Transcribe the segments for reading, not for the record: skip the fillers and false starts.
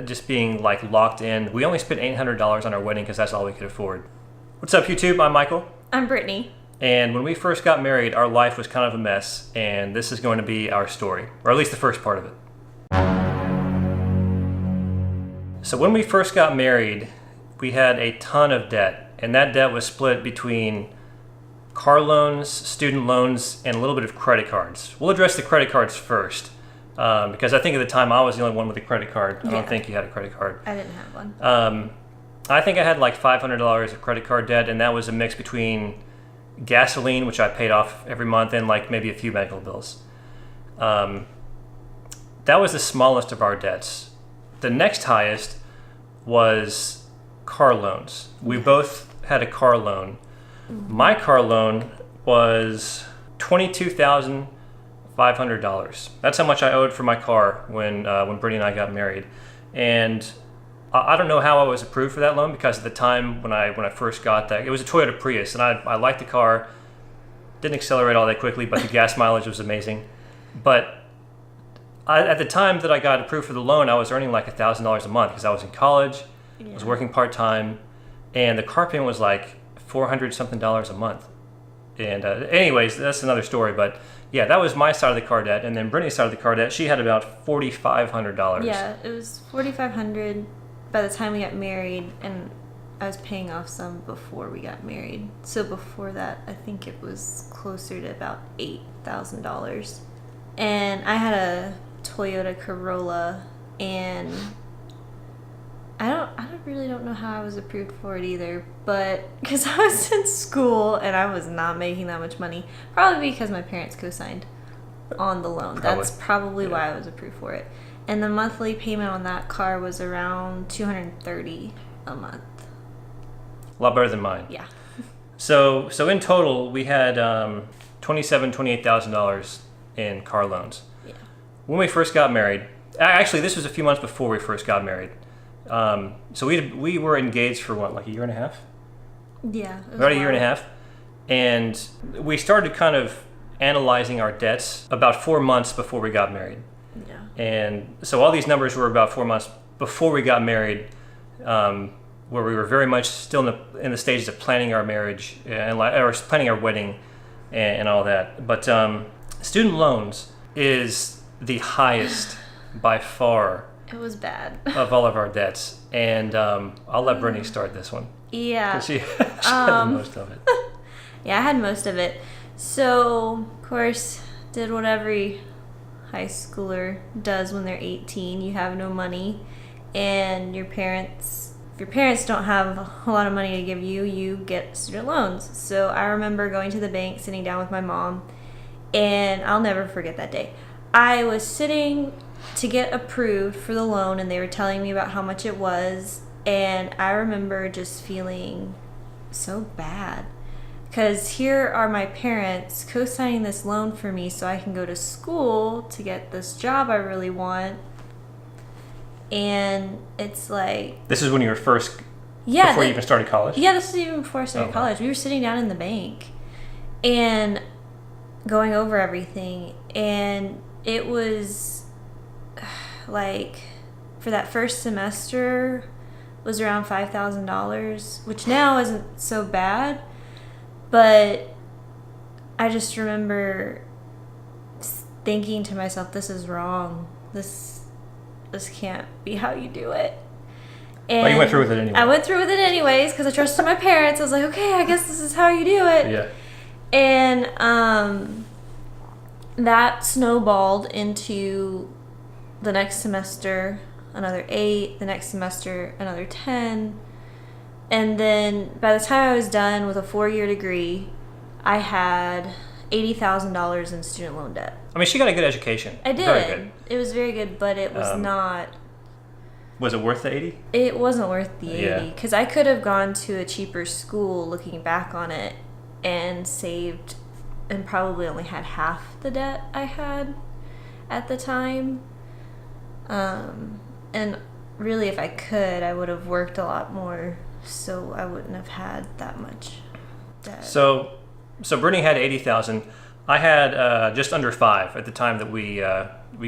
just being like locked in. We only spent $800 on our wedding because that's all we could afford. What's up, YouTube? I'm Michael. I'm Brittany. And when we first got married, our life was kind of a mess, and this is going to be our story, or at least the first part of it. So when we first got married, we had a ton of debt, and that debt was split between car loans, student loans, and a little bit of credit cards. We'll address the credit cards first, because I think at the time I was the only one with a credit card. I don't think you had a credit card. I didn't have one. I think I had like $500 of credit card debt, and that was a mix between gasoline, which I paid off every month, and like maybe a few medical bills. That was the smallest of our debts. The next highest was car loans. We both had a car loan. My car loan was $22,500. That's how much I owed for my car when Brittany and I got married. And I don't know how I was approved for that loan, because at the time when I first got that, it was a Toyota Prius, and I liked the car. Didn't accelerate all that quickly, but the gas mileage was amazing. But at the time that I got approved for the loan, I was earning like $1,000 a month because I was in college. I was working part-time, and the car payment was like $400 something a month. And anyways, that's another story. But yeah, that was my side of the car debt. And then Brittany's side of the car debt, she had about $4,500. Yeah, it was $4,500 by the time we got married, and I was paying off some before we got married. So before that, I think it was closer to about $8,000. And I had a Toyota Corolla, and I really don't know how I was approved for it either, but because I was in school and I was not making that much money, probably because my parents co-signed on the loan. That's probably why I was approved for it. And the monthly payment on that car was around $230 a month. A lot better than mine. Yeah. So in total, we had $28,000 in car loans. Yeah. When we first got married, actually this was a few months before we first got married. So we were engaged for what, like a year and a half? Yeah. About a year and a half. And we started kind of analyzing our debts about 4 months before we got married. Yeah. And so all these numbers were about 4 months before we got married, where we were very much still in the stages of planning our marriage or planning our wedding and all that. But student loans is the highest by far. It was bad. Of all of our debts. And I'll let Brittany start this one. Yeah. She had the most of it. Yeah, I had most of it. So, of course, did what every high schooler does when they're 18. You have no money, and if your parents don't have a lot of money to give you, you get student loans. So I remember going to the bank, sitting down with my mom, and I'll never forget that day. I was sitting to get approved for the loan, and they were telling me about how much it was, and I remember just feeling so bad. Because here are my parents co-signing this loan for me so I can go to school to get this job I really want. And it's like... This is when you were first... Yeah. Before you even started college? Yeah, this was even before I started college. We were sitting down in the bank and going over everything. And it was like... For that first semester was around $5,000, which now isn't so bad. But I just remember thinking to myself, this is wrong. This can't be how you do it. And you went through with it anyway. I went through with it anyways because I trusted my parents. I was like, okay, I guess this is how you do it. Yeah. And that snowballed into the next semester, another 8, the next semester, another 10. And then by the time I was done with a 4-year degree, I had $80,000 in student loan debt. I mean, she got a good education. I did. Very good. It was very good, but it was not... Was it worth the 80? It wasn't worth the 80. Because I could have gone to a cheaper school looking back on it and saved and probably only had half the debt I had at the time. And really, if I could, I would have worked a lot more, so I wouldn't have had that much debt. So Brittany had 80,000. I had just under 5 at the time that we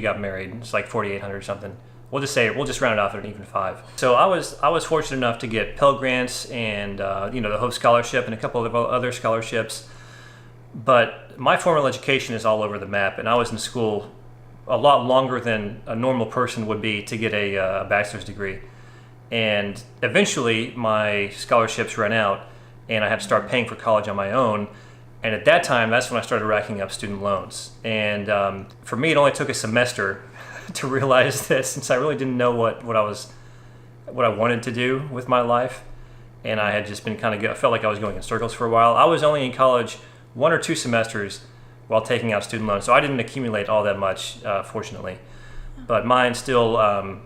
got married. It's like 4,800 or something. we'll just round it off at an even 5. So I was fortunate enough to get Pell Grants and the Hope Scholarship and a couple of other scholarships. But my formal education is all over the map, and I was in school a lot longer than a normal person would be to get a bachelor's degree. And eventually my scholarships ran out and I had to start paying for college on my own. And at that time, that's when I started racking up student loans. And for me, it only took a semester to realize this, since I really didn't know what I wanted to do with my life. And I had just been I felt like I was going in circles for a while. I was only in college 1 or 2 semesters while taking out student loans. So I didn't accumulate all that much, fortunately. But mine still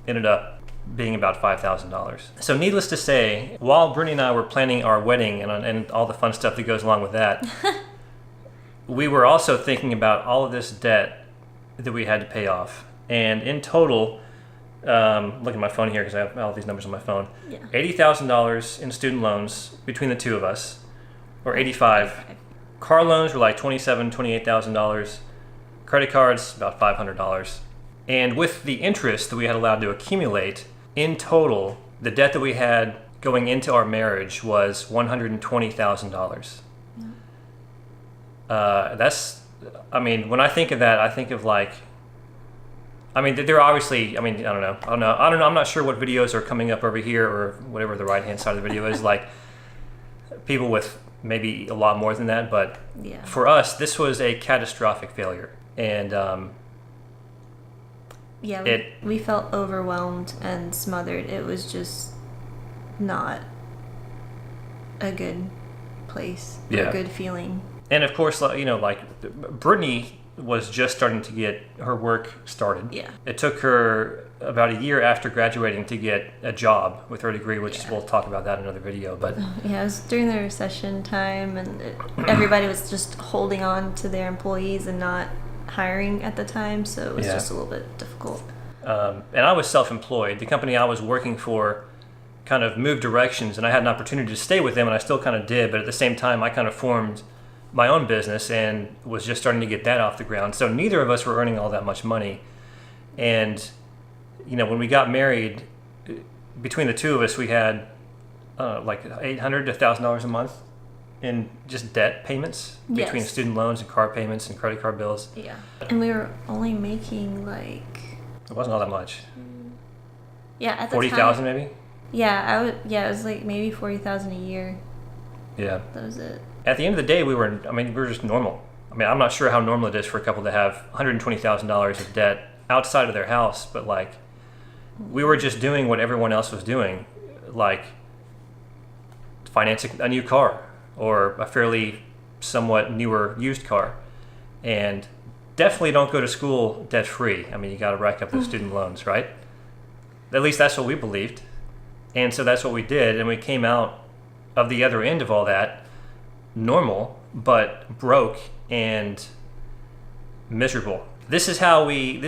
ended up being about $5,000. So needless to say, while Brittany and I were planning our wedding and all the fun stuff that goes along with that, we were also thinking about all of this debt that we had to pay off. And in total, look at my phone here because I have all these numbers on my phone. Yeah. $80,000 in student loans between the two of us, or 85. Car loans were like $27,000, $28,000. Credit cards, about $500. And with the interest that we had allowed to accumulate, in total, the debt that we had going into our marriage was $120,000. When I think of that, I think of they're obviously, I don't know. I'm not sure what videos are coming up over here or whatever the right-hand side of the video is, like people with maybe a lot more than that. But yeah, for us, this was a catastrophic failure. And we felt overwhelmed and smothered. It was just not a good place, a good feeling. And of course, Brittany was just starting to get her work started. Yeah. It took her about a year after graduating to get a job with her degree, which we'll talk about that in another video. But yeah, it was during the recession time, and everybody was just holding on to their employees and not hiring at the time, so it was just a little bit difficult. And I was self-employed. The company I was working for kind of moved directions, and I had an opportunity to stay with them, and I still kind of did, but at the same time I kind of formed my own business and was just starting to get that off the ground. So neither of us were earning all that much money. And when we got married, between the two of us, we had like $800 to $1,000 a month in just debt payments between student loans and car payments and credit card bills. Yeah. And we were only making it wasn't all that much. Yeah, at the 40,000 maybe? Yeah, it was like maybe 40,000 a year. Yeah. That was it. At the end of the day, we were just normal. I'm not sure how normal it is for a couple to have $120,000 of debt outside of their house, but we were just doing what everyone else was doing, like financing a new car or a fairly somewhat newer used car. And definitely don't go to school debt free. You got to rack up those student loans, right? At least that's what we believed. And so that's what we did. And we came out of the other end of all that normal, but broke and miserable. This is how we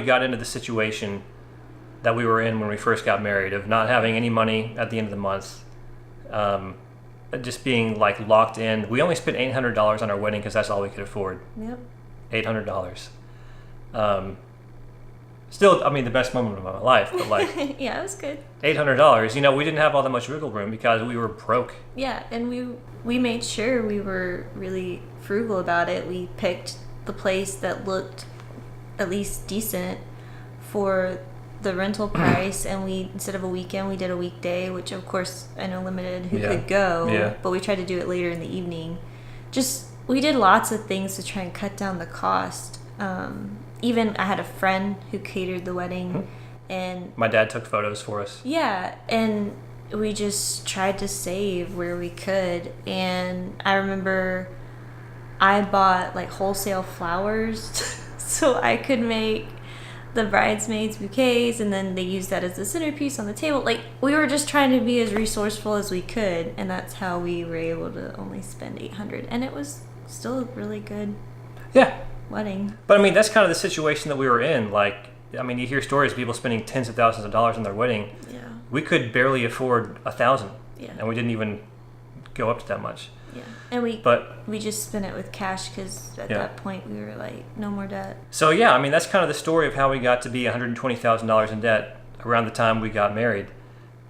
got into the situation that we were in when we first got married, of not having any money at the end of the month, just being locked in. We only spent $800 on our wedding because that's all we could afford. Yep. $800. Still, the best moment of my life, but yeah, it was good. $800. We didn't have all that much wiggle room because we were broke. Yeah, and we made sure we were really frugal about it. We picked the place that looked at least decent for the rental price, and instead of a weekend, we did a weekday, which of course I know limited who could go, but we tried to do it later in the evening. We did lots of things to try and cut down the cost. Even I had a friend who catered the wedding, and my dad took photos for us. Yeah, and we just tried to save where we could. And I remember I bought wholesale flowers so I could make the bridesmaids bouquets, and then they used that as the centerpiece on the table. We were just trying to be as resourceful as we could, and that's how we were able to only spend $800, and it was still a really good wedding. But that's kind of the situation that we were in. You hear stories of people spending tens of thousands of dollars on their wedding. Yeah. We could barely afford $1,000. Yeah. And we didn't even go up to that much. Yeah. And we just spent it with cash because at that point we were no more debt. So that's kind of the story of how we got to be $120,000 in debt around the time we got married.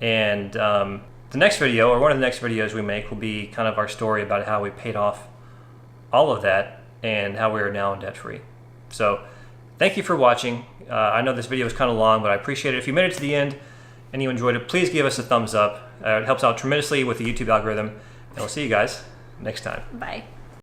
And the next video, or one of the next videos we make, will be kind of our story about how we paid off all of that and how we are now debt free. So thank you for watching. I know this video was kind of long, but I appreciate it. If you made it to the end and you enjoyed it, please give us a thumbs up. It helps out tremendously with the YouTube algorithm. And we'll see you guys next time. Bye.